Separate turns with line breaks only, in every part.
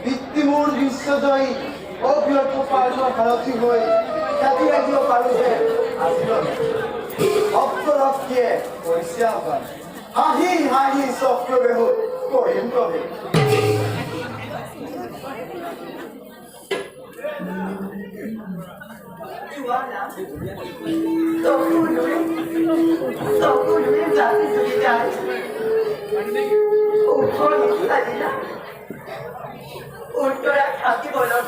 বৃত্তিমূল বিশ্বজয়ী অবিরত পার্শ্ব ভারতী হয়ে জাতি রাজ্য পারুষে আসিল ভক্তরক্ষে পরিশ্রাম হাহি হাহি চক্রবেহ কহিম কবে
উত্তরা থাকি বলো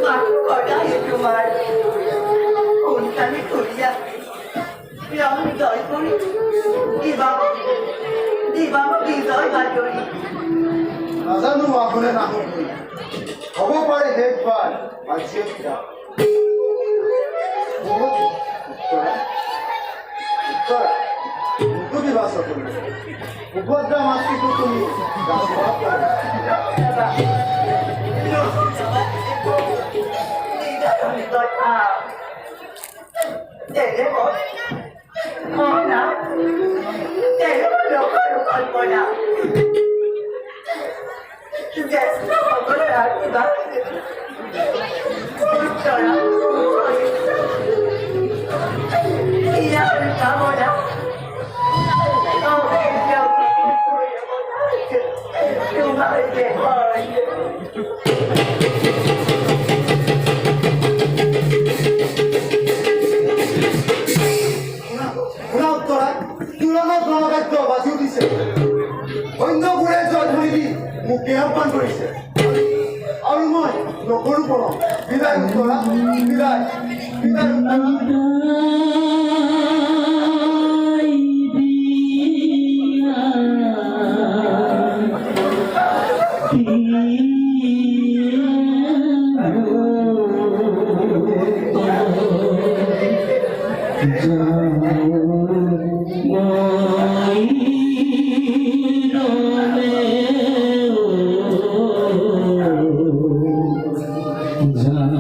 মাঠু কটা তোমার কোনখানে করিয়া রং জয় করি দিবাম দিবাম বিজয় বাজরি
নাজানো আগুনে নাহক হব পাৰে শেষবাৰ আজিয়ে উত্তৰা উত্তৰা মুকু বিবাহ কৰিলে সুভদ্ৰা মাতৃকো তুমি আশীৰ্বাদ কৰা মুখে আহ্বান কৰিছে আৰু মই নকৰো পৰম বিদায় উত্তৰা বিদায়
जा